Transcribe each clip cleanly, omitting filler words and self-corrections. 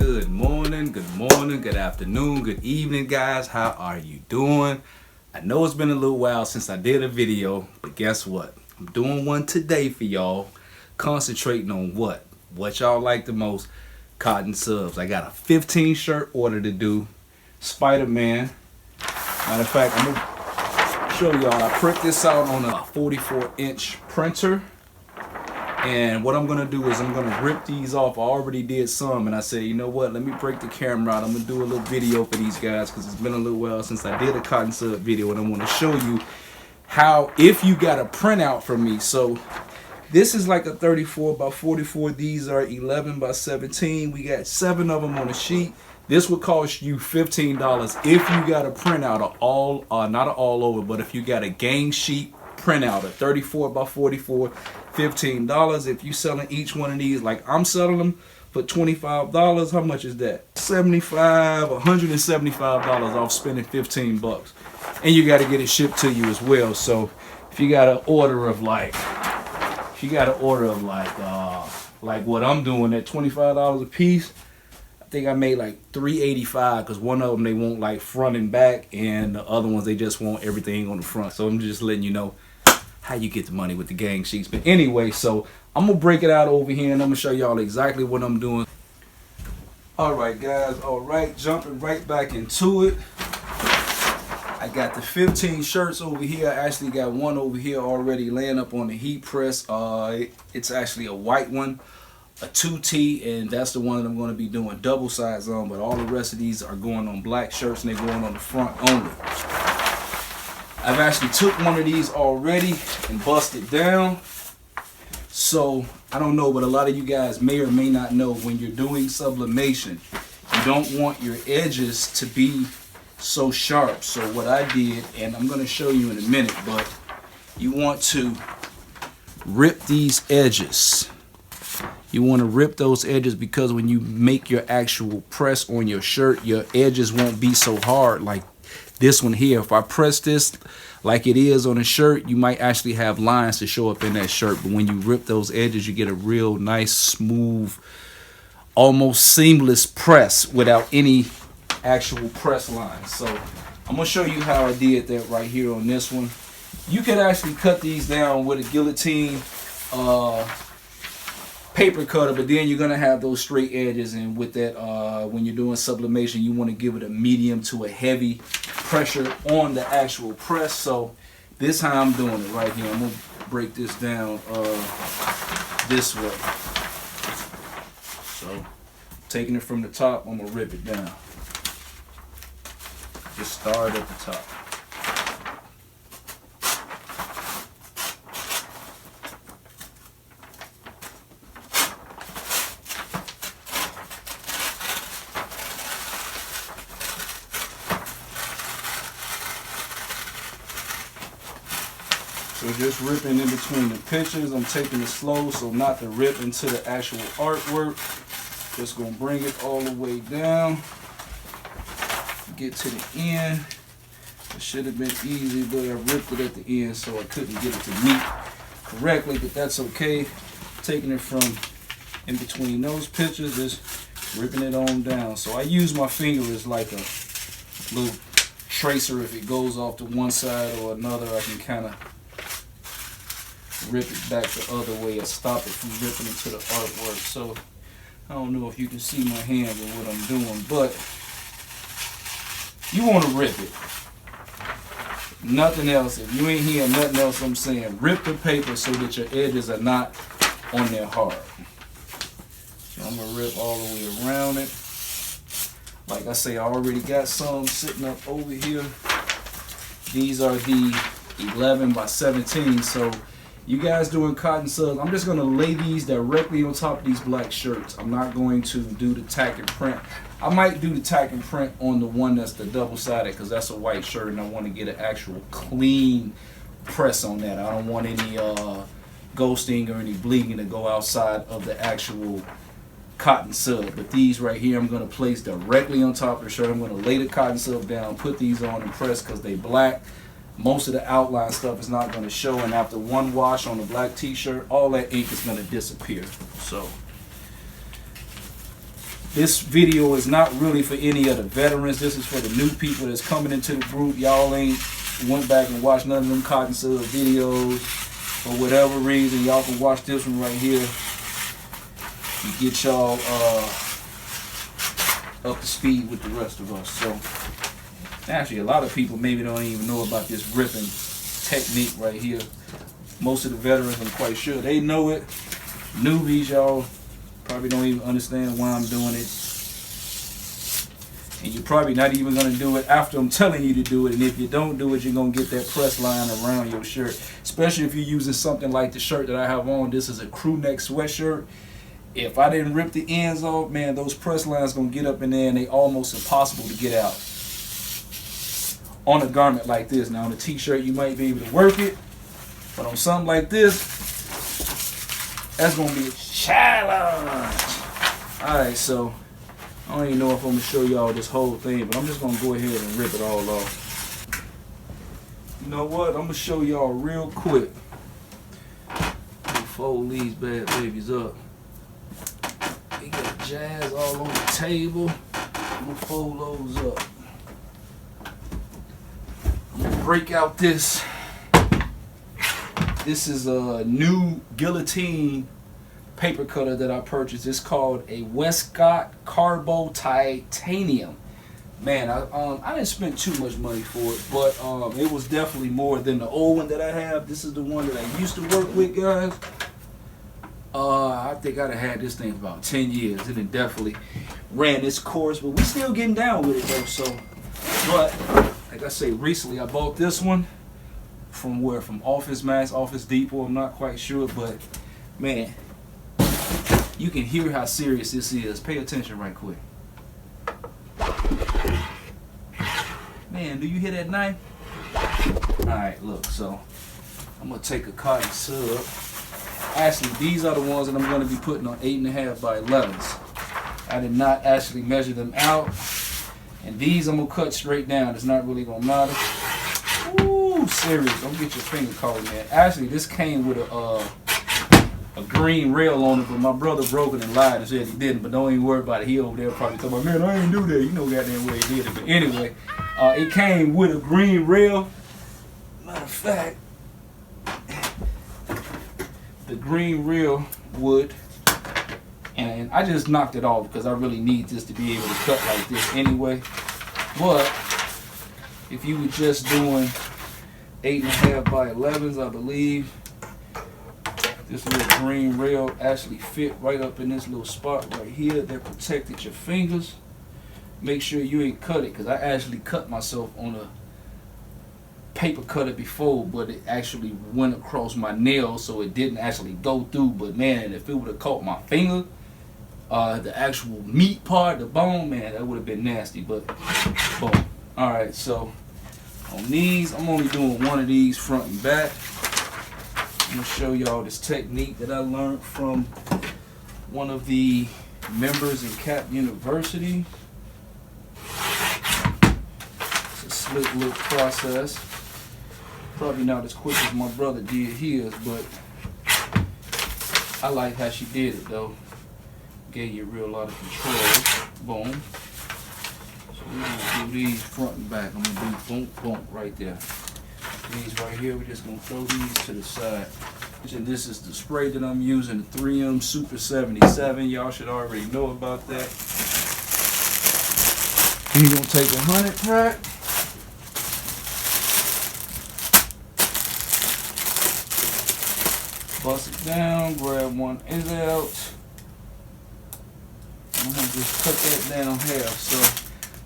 Good morning, good afternoon, good evening, guys. How are you doing? I know it's been a little while since I did a video, but guess what? I'm doing one today for y'all, concentrating on what y'all like the most, cotton subs. I got a 15 shirt order to do, Spider-Man. Matter of fact, I'm gonna show y'all. I print this out on a 44-inch printer. And what I'm going to do is I'm going to rip these off. I already did some, and I said, you know what, let me break the camera out. I'm going to do a little video for these guys because it's been a little while since I did a cotton sub video, and I want to show you how, if you got a printout from me. So this is like a 34 by 44. These are 11 by 17. We got 7 of them on a sheet. This would cost you $15 if you got a printout of all, not an all over, but if you got a gang sheet printout, a 34 by 44, $15. If you selling each one of these like I'm selling them for $25, how much is that? $175 off spending $15, and you got to get it shipped to you as well. So if you got an order of like what I'm doing at $25 a piece, I think I made like $385 because one of them they want like front and back, and the other ones they just want everything on the front. So I'm just letting you know how you get the money with the gang sheets. But anyway, so I'm gonna break it out over here and I'm gonna show y'all exactly what I'm doing. Alright guys, alright, jumping right back into it. I got the 15 shirts over here. I actually got one over here already laying up on the heat press. It's actually a white one, a 2T, and that's the one that I'm going to be doing double sides on, but all the rest of these are going on black shirts and they're going on the front only. I've actually took one of these already and busted down. So I don't know, but a lot of you guys may or may not know, when you're doing sublimation, you don't want your edges to be so sharp. So what I did, and I'm going to show you in a minute, but you want to rip these edges. You want to rip those edges because when you make your actual press on your shirt, your edges won't be so hard like this one here. If I press this like it is on a shirt, you might actually have lines to show up in that shirt. But when you rip those edges, you get a real nice, smooth, almost seamless press without any actual press lines. So I'm going to show you how I did that right here on this one. You could actually cut these down with a guillotine paper cutter, but then you're gonna have those straight edges, and with that when you're doing sublimation, you want to give it a medium to a heavy pressure on the actual press. So this is how I'm doing it right here. I'm gonna break this down this way. So taking it from the top, I'm gonna rip it down. Just start at the top. So just ripping in between the pictures. I'm taking it slow so not to rip into the actual artwork. Just gonna bring it all the way down. Get to the end. It should have been easy, but I ripped it at the end so I couldn't get it to meet correctly, but that's okay. Taking it from in between those pictures, just ripping it on down. So I use my finger as like a little tracer. If it goes off to one side or another, I can kind of rip it back the other way and stop it from ripping into the artwork. So I don't know if you can see my hand or what I'm doing, but you want to rip it. Nothing else. If you ain't hearing nothing else I'm saying, rip the paper so that your edges are not on there hard. So I'm going to rip all the way around it. Like I say, I already got some sitting up over here. These are the 11 by 17. So you guys doing cotton subs, I'm just going to lay these directly on top of these black shirts. I'm not going to do the tack and print. I might do the tack and print on the one that's the double-sided because that's a white shirt and I want to get an actual clean press on that. I don't want any ghosting or any bleeding to go outside of the actual cotton sub. But these right here I'm going to place directly on top of the shirt. I'm going to lay the cotton sub down, put these on and press because they black. Most of the outline stuff is not going to show, and after one wash on the black t-shirt, all that ink is going to disappear. So This video is not really for any of the veterans. This is for the new people that's coming into the group. Y'all ain't went back and watched none of them CottonSubs videos. For whatever reason, y'all can watch this one right here. And get y'all up to speed with the rest of us. So, actually, a lot of people maybe don't even know about this ripping technique right here. Most of the veterans, I'm quite sure they know it. Newbies, y'all probably don't even understand why I'm doing it. And you're probably not even going to do it after I'm telling you to do it. And if you don't do it, you're going to get that press line around your shirt. Especially if you're using something like the shirt that I have on. This is a crew neck sweatshirt. If I didn't rip the ends off, man, those press lines going to get up in there and they almost impossible to get out. On a garment like this. Now on a t-shirt, you might be able to work it. But on something like this, that's going to be a challenge. Alright, so I don't even know if I'm going to show y'all this whole thing, but I'm just going to go ahead and rip it all off. You know what? I'm going to show y'all real quick. Fold these bad babies up. We got jazz all on the table. I'm going to fold those up. I'm going to break out this. This is a new guillotine paper cutter that I purchased. It's called a Westcott Carbo Titanium. Man, I didn't spend too much money for it, but it was definitely more than the old one that I have. This is the one that I used to work with, guys. I think I'd have had this thing for about 10 years. It had definitely ran its course, but we still getting down with it though. So, but like I say, recently I bought this one from where? From Office Max, Office Depot. I'm not quite sure, but man, you can hear how serious this is. Pay attention right quick. Man, do you hear that knife? Alright, look, so I'm going to take a CottonSub. Actually, these are the ones that I'm going to be putting on 8.5 by 11s. I did not actually measure them out. And these I'm going to cut straight down. It's not really going to matter. Ooh, serious. Don't get your finger caught, man. Actually, this came with a green rail on it, but my brother broke it and lied and said he didn't. But don't even worry about it. He over there probably talking about, man, I ain't do that. You know goddamn way he did it. But anyway, it came with a green rail. Matter of fact, the green rail would, and I just knocked it off because I really need this to be able to cut like this anyway. But if you were just doing 8.5 by 11s, I believe this little green rail actually fit right up in this little spot right here that protected your fingers. Make sure you ain't cut it, because I actually cut myself on a paper cutter before, but it actually went across my nail, so it didn't actually go through. But man, if it would have caught my finger, the actual meat part, the bone, man, that would have been nasty. But boom. Alright, so on these, I'm only doing one of these front and back. I'm going to show y'all this technique that I learned from one of the members in Cap University. It's a slick little process. Probably not as quick as my brother did his, but I like how she did it though. Gave you a real lot of control. Boom. So we're going to do these front and back. I'm going to do boom, boom right there. These right here, we're just going to throw these to the side. And this is the spray that I'm using, the 3M Super 77. Y'all should already know about that. You're going to take a 100 pack. Bust it down, grab one end out. I'm going to just cut that down half. So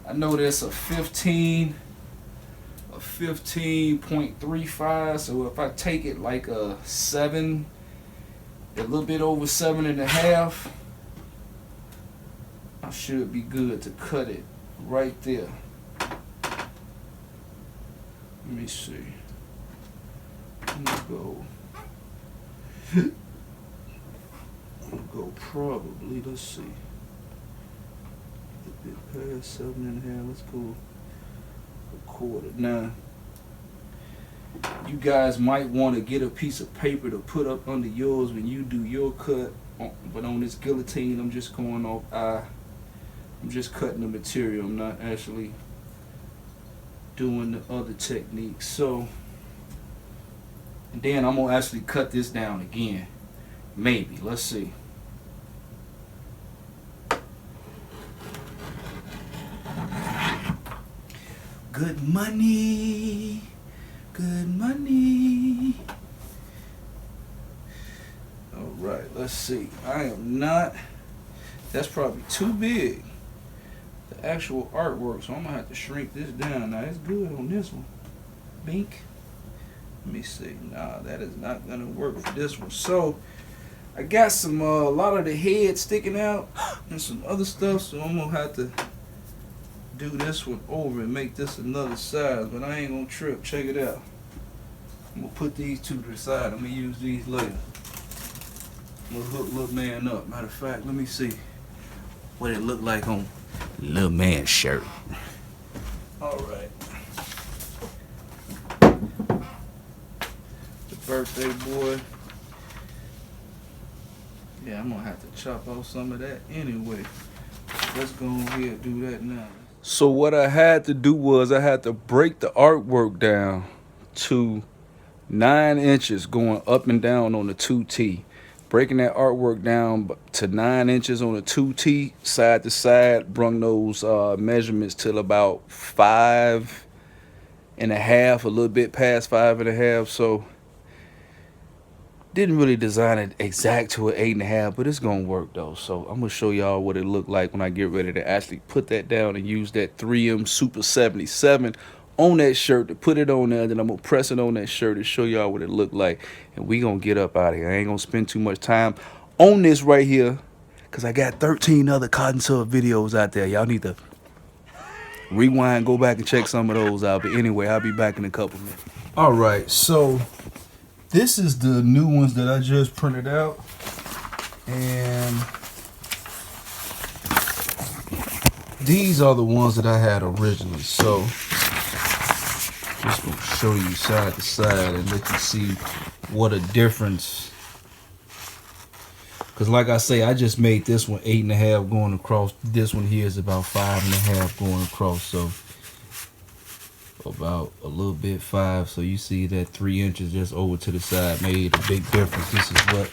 I know that's a 15.35, so if I take it like a 7, a little bit over 7.5, I should be good to cut it right there. Let me see. I'm gonna go probably, let's see, a bit past 7.5, let's go a quarter. Now, you guys might want to get a piece of paper to put up under yours when you do your cut, but on this guillotine, I'm just going off eye I'm just cutting the material. I'm not actually doing the other techniques. So, and then I'm gonna actually cut this down again. Maybe. Let's see. Good money. Good money. Alright, let's see. I am not. That's probably too big. The actual artwork. So I'm going to have to shrink this down. Now, it's good on this one. Bink. Let me see. Nah, that is not going to work for this one. So, I got some, a lot of the head sticking out and some other stuff. So, I'm going to have to do this one over and make this another size, but I ain't gonna trip. Check it out. I'm gonna put these two to the side. I'm gonna use these later. I'm gonna hook little man up. Matter of fact, let me see what it look like on little man's shirt. All right. The birthday boy. Yeah, I'm gonna have to chop off some of that anyway. Let's go ahead and do that now. So what I had to do was I had to break the artwork down to 9 inches going up and down on the 2T. Breaking that artwork down to 9 inches on the 2T, side to side, brung those measurements till about 5.5, a little bit past 5.5. So didn't really design it exact to an 8.5, but it's gonna work though. So I'm gonna show y'all what it looked like when I get ready to actually put that down and use that 3M Super 77 on that shirt to put it on there. Then I'm gonna press it on that shirt to show y'all what it looked like, and we gonna get up out of here. I ain't gonna spend too much time on this right here because I got 13 other CottonSubs videos out there. Y'all need to rewind, go back and check some of those out. But anyway, I'll be back in a couple minutes. All right, so this is the new ones that I just printed out, and these are the ones that I had originally. So just gonna show you side to side and let you see what a difference. Because like I say, I just made this one 8.5 going across. This one here is about 5.5 going across. So about a little bit 5. So you see that 3 inches just over to the side made a big difference. This is what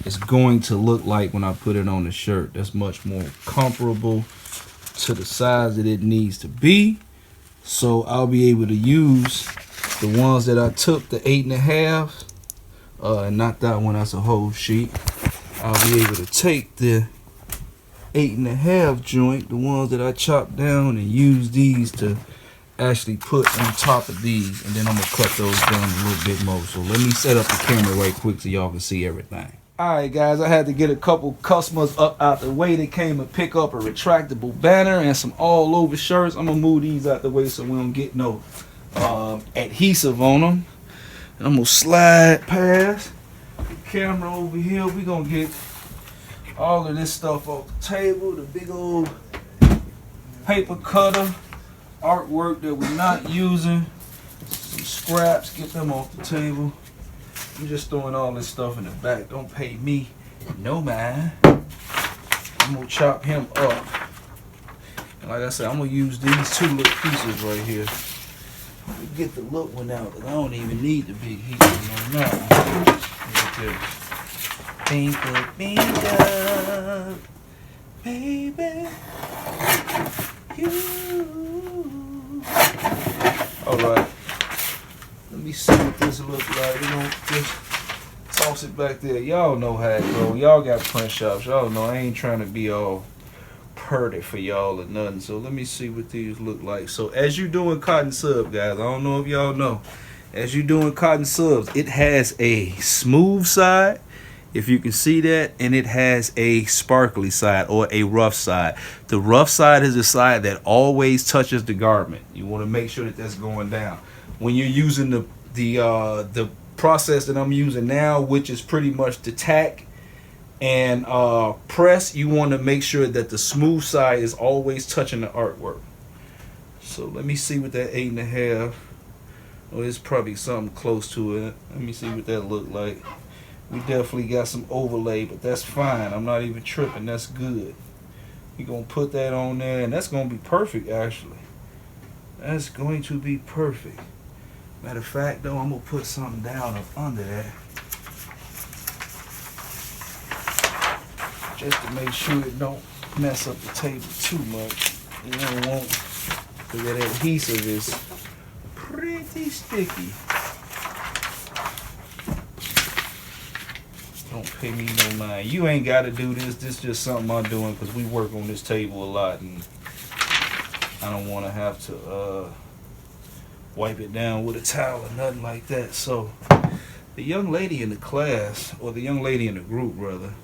it's going to look like when I put it on the shirt. That's much more comparable to the size that it needs to be. So I'll be able to use the ones that I took, the 8.5, and not that one, that's a whole sheet. I'll be able to take the 8.5 joint, the ones that I chopped down, and use these to actually put on top of these, and then I'm gonna cut those down a little bit more. So let me set up the camera right quick so y'all can see everything. Alright guys, I had to get a couple customers up out the way. They came to pick up a retractable banner and some all over shirts. I'm gonna move these out the way so we don't get no adhesive on them. And I'm gonna slide past the camera over here. We gonna get all of this stuff off the table. The big old paper cutter, artwork that we're not using, some scraps, get them off the table. I'm just throwing all this stuff in the back. Don't pay me no mind. I'm gonna chop him up. And like I said, I'm gonna use these two little pieces right here. Get the little one out, because I don't even need the big heat on that one. Think of baby. You. Alright. Let me see what this looks like. We're gonna just toss it back there. Y'all know how it go. Y'all got print shops. Y'all know I ain't trying to be all purty for y'all or nothing. So let me see what these look like. So as you doing CottonSubs, guys, I don't know if y'all know. As you doing CottonSubs, it has a smooth side, if you can see that, and it has a sparkly side or a rough side. The rough side is the side that always touches the garment. You want to make sure that that's going down. When you're using the process that I'm using now, which is pretty much the tack and press, you want to make sure that the smooth side is always touching the artwork. So let me see what that 8.5. Oh, it's probably something close to it. Let me see what that look like. We definitely got some overlay, but that's fine. I'm not even tripping. That's good. We're gonna put that on there, and that's gonna be perfect actually. That's going to be perfect. Matter of fact though, I'm gonna put something down up under that. Just to make sure it don't mess up the table too much. You don't want, because that adhesive is pretty sticky. Don't pay me no mind. You ain't got to do this. This is just something I'm doing because we work on this table a lot, and I don't want to have to wipe it down with a towel or nothing like that. So the young lady in the class, or the young lady in the group rather,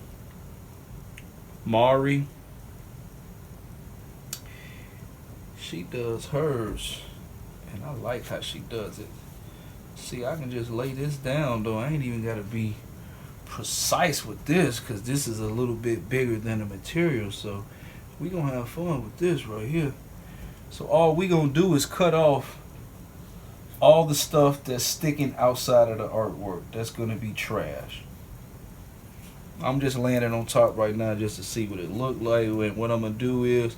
Mari, she does hers, and I like how she does it. See, I can just lay this down though. I ain't even got to be precise with this because this is a little bit bigger than the material, so we gonna have fun with this right here. So all we gonna do is cut off all the stuff that's sticking outside of the artwork. That's gonna be trash. I'm just laying it on top right now just to see what it look like, and what I'm gonna do is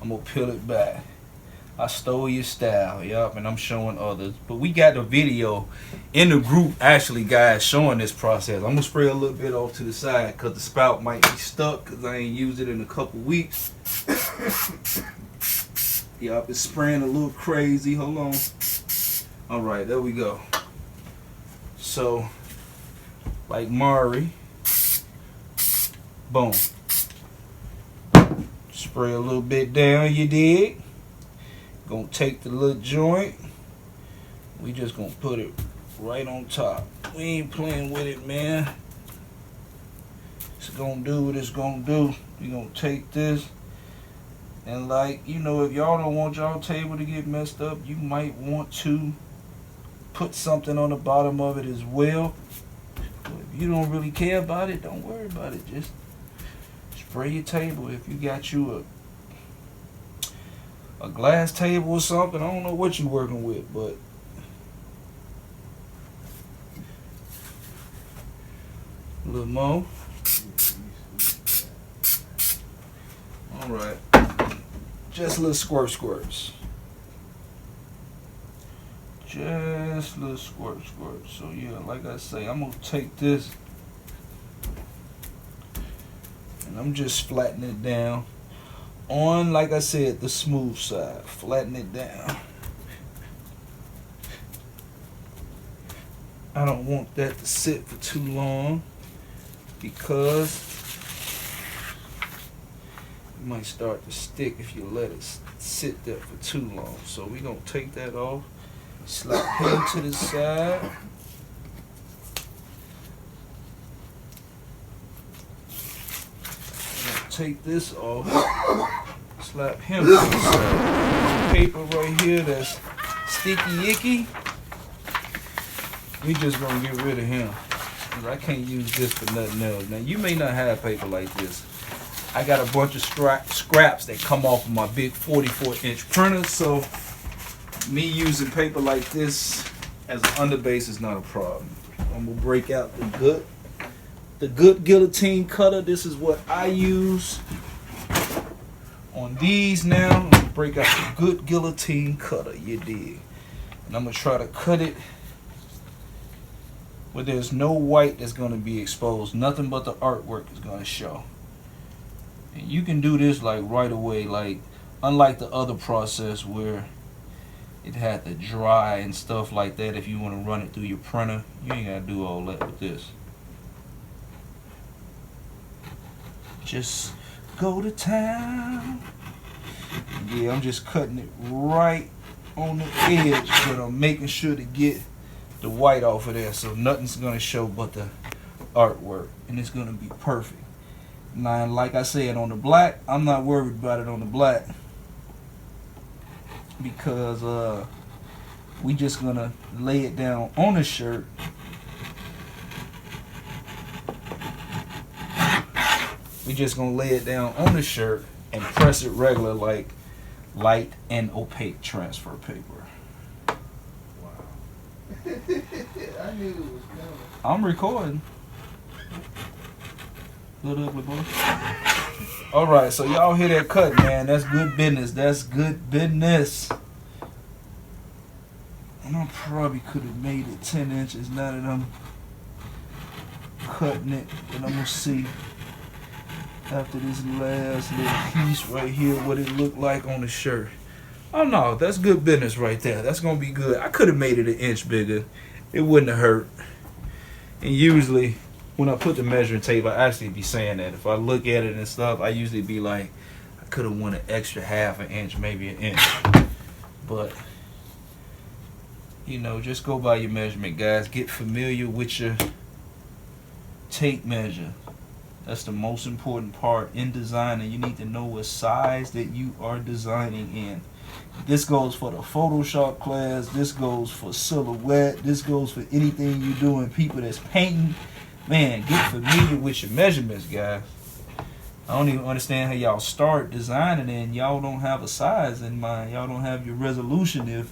I'm gonna peel it back. I stole your style, yup, and I'm showing others. But we got a video in the group actually, guys, showing this process. I'm gonna spray a little bit off to the side because the spout might be stuck because I ain't used it in a couple weeks. Yup, it's spraying a little crazy. Hold on. All right, there we go. So, like Mari, boom. Spray a little bit down, you dig? Gonna take the little joint. We just gonna put it right on top. We ain't playing with it, man. It's gonna do what it's gonna do. We gonna take this, and like, you know, if y'all don't want y'all table to get messed up, you might want to put something on the bottom of it as well. But if you don't really care about it, don't worry about it. Just spray your table. If you got you a glass table or something, I don't know what you're working with, but a little more. All right, just little squirts. Just little squirts. So yeah, like I say, I'm gonna take this and I'm just flattening it down on, like I said, the smooth side. Flatten it down. I don't want that to sit for too long because it might start to stick if you let it sit there for too long. So we're gonna take that off. Slap him to the side. Take this off. Slap him to the side. Paper right here that's sticky icky. We just gonna get rid of him. I can't use this for nothing else. Now you may not have paper like this. I got a bunch of scraps that come off of my big 44-inch printer, so me using paper like this as an underbase is not a problem. I'm gonna break out the good guillotine cutter. This is what I use on these now. I'm gonna break out the good guillotine cutter, you dig? And I'm gonna try to cut it where there's no white that's gonna be exposed. Nothing but the artwork is gonna show. And you can do this like right away, like unlike the other process where it had to dry and stuff like that. If you want to run it through your printer, you ain't got to do all that with this. Just go to town. Yeah, I'm just cutting it right on the edge, but I'm making sure to get the white off of there so nothing's going to show but the artwork, and it's going to be perfect. Now, like I said, on the black, I'm not worried about it on the black, because we just gonna lay it down on the shirt. We just gonna lay it down on the shirt and press it regular like light and opaque transfer paper. Wow. I knew it was coming. I'm recording. Little ugly boy. All right, so y'all hear that cut, man? That's good business. That's good business. And I probably could have made it 10 inches now that I'm cutting it. But I'm gonna see after this last little piece right here what it looked like on the shirt. Oh no, that's good business right there. That's gonna be good. I could have made it an inch bigger. It wouldn't have hurt. And usually when I put the measuring tape, I actually be saying that. If I look at it and stuff, I usually be like, I could have won an extra half an inch, maybe an inch. But you know, just go by your measurement, guys. Get familiar with your tape measure. That's the most important part in designing. You need to know what size that you are designing in. This goes for the Photoshop class. This goes for silhouette. This goes for anything you doing. People that's painting, man, get familiar with your measurements, guys. I don't even understand how y'all start designing and y'all don't have a size in mind. Y'all don't have your resolution. If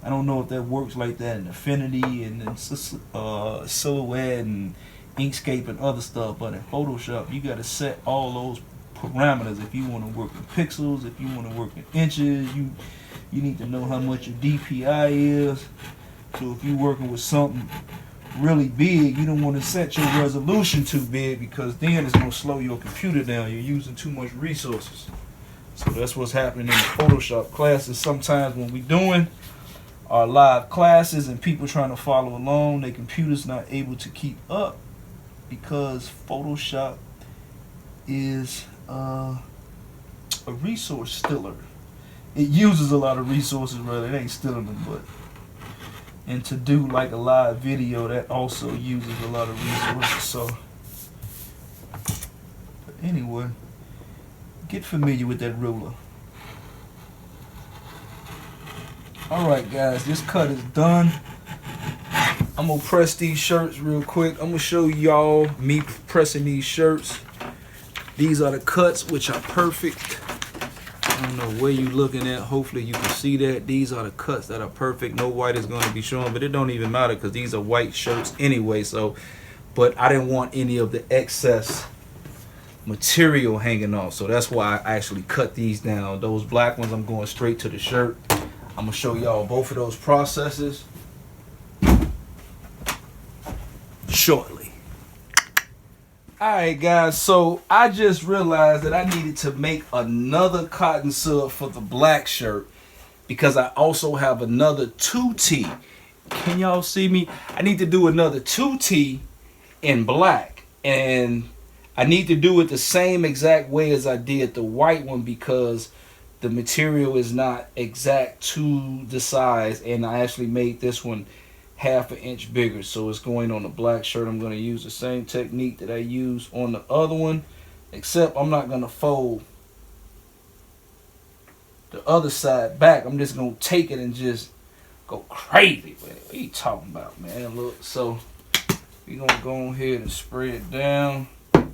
I don't know if that works like that in Affinity and then silhouette and Inkscape and other stuff, but in Photoshop you got to set all those parameters. If you want to work in pixels, if you want to work in inches, you need to know how much your DPI is. So if you're working with something really big, you don't want to set your resolution too big because then it's going to slow your computer down. You're using too much resources. So that's what's happening in the Photoshop classes. Sometimes when we're doing our live classes and people trying to follow along, their computer's not able to keep up because Photoshop is a resource stiller. It uses a lot of resources, rather. It ain't stealing them, but and to do like a live video, that also uses a lot of resources. So but anyway, get familiar with that ruler. Alright guys, this cut is done. I'm gonna press these shirts real quick. I'm gonna show y'all me pressing these shirts. These are the cuts, which are perfect. I don't know where you looking at. Hopefully you can see that. These are the cuts that are perfect. No white is going to be showing, but it don't even matter because these are white shirts anyway. So, but I didn't want any of the excess material hanging off, so that's why I actually cut these down. Those black ones, I'm going straight to the shirt. I'm gonna show y'all both of those processes shortly. Alright guys, so I just realized that I needed to make another cotton sub for the black shirt because I also have another 2T. Can y'all see me? I need to do another 2T in black, and I need to do it the same exact way as I did the white one because the material is not exact to the size, and I actually made this one half an inch bigger, so it's going on the black shirt. I'm going to use the same technique that I used on the other one, except I'm not going to fold the other side back. I'm just going to take it and just go crazy with it. What are you talking about, man? Look, so we're going to go ahead and spray it down. Let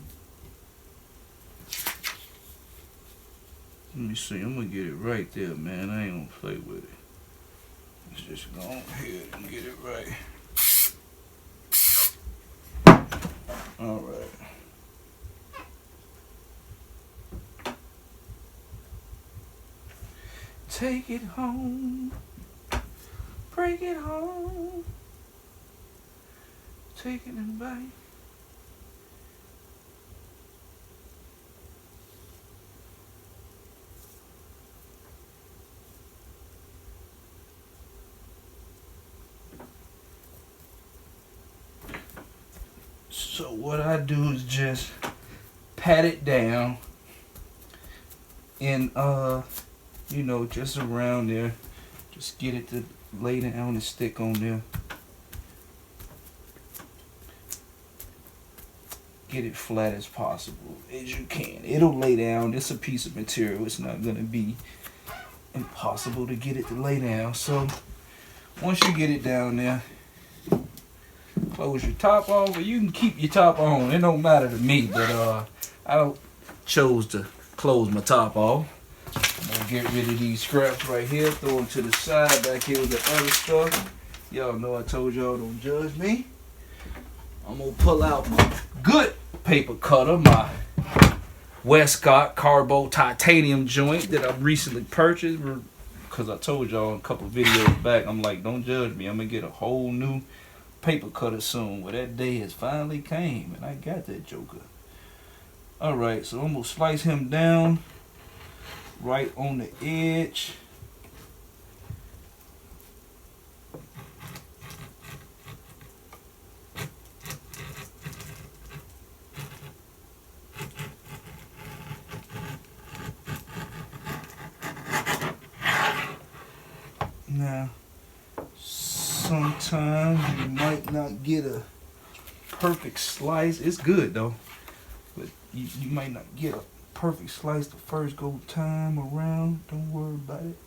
me see, I'm going to get it right there, man. I ain't going to play with it. Let's just go ahead and get it right. Alright. Take it home. Break it home. Take it and back. So what I do is just pat it down and you know, just around there, just get it to lay down and stick on there. Get it flat as possible as you can. It'll lay down. It's a piece of material. It's not gonna be impossible to get it to lay down. So once you get it down there, close your top off, or you can keep your top on. It don't matter to me, but I chose to close my top off. I'm gonna get rid of these scraps right here, throw them to the side. Back here with the other stuff. Y'all know I told y'all don't judge me. I'm gonna pull out my good paper cutter, my Westcott Carbo titanium joint that I recently purchased. Because I told y'all a couple videos back, I'm like, don't judge me. I'm going to get a whole new paper cutter soon. Well, that day has finally came, and I got that joker. Alright, so I'm going to slice him down right on the edge. Now, sometimes you might not get a perfect slice. It's good though, but you might not get a perfect slice the first go time around. Don't worry about it.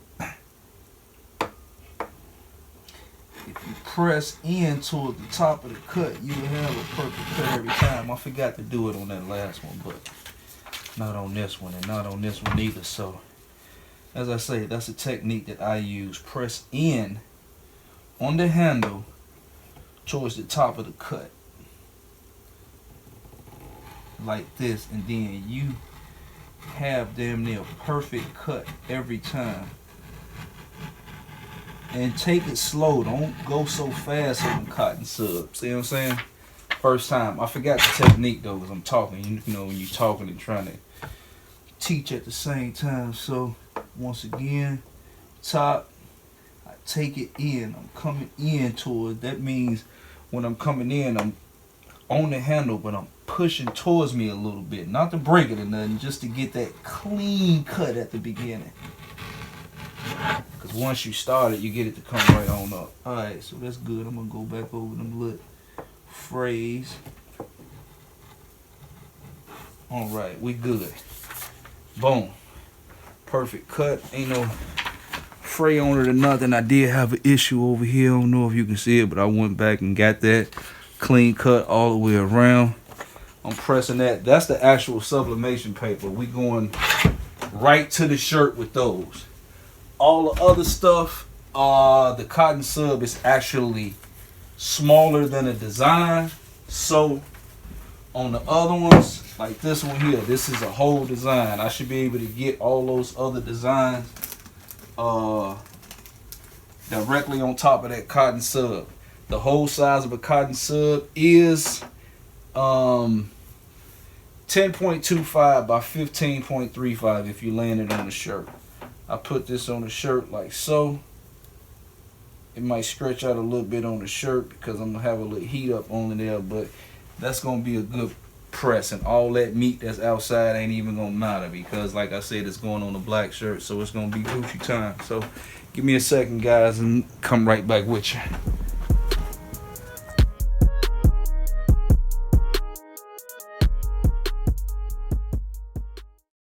If you press in toward the top of the cut, you will have a perfect cut every time. I forgot to do it on that last one, but not on this one, and not on this one either. So, as I say, that's a technique that I use. Press in on the handle towards the top of the cut. Like this, and then you have damn near perfect cut every time. And take it slow. Don't go so fast on cotton sub. See what I'm saying? First time. I forgot the technique though, because I'm talking. You know, when you're talking and trying to teach at the same time. So once again, top, I take it in. I'm coming in toward. That means when I'm coming in, I'm on the handle, but I'm pushing towards me a little bit. Not to break it or nothing, just to get that clean cut at the beginning. Because once you start it, you get it to come right on up. Alright, so that's good. I'm going to go back over them little frays. Alright, we good. Boom. Perfect cut. Ain't no fray on it or nothing. I did have an issue over here. I don't know if you can see it, but I went back and got that clean cut all the way around. I'm pressing that. That's the actual sublimation paper. We going right to the shirt with those. All the other stuff, the cotton sub is actually smaller than the design. So on the other ones, like this one here, this is a whole design. I should be able to get all those other designs directly on top of that cotton sub. The whole size of a cotton sub is 10.25 by 15.35 if you land it on the shirt. I put this on the shirt like so. It might stretch out a little bit on the shirt because I'm going to have a little heat up on there, but that's going to be a good press, and all that meat that's outside ain't even going to matter because, like I said, it's going on the black shirt, so it's going to be Gucci time. So give me a second, guys, and come right back with you.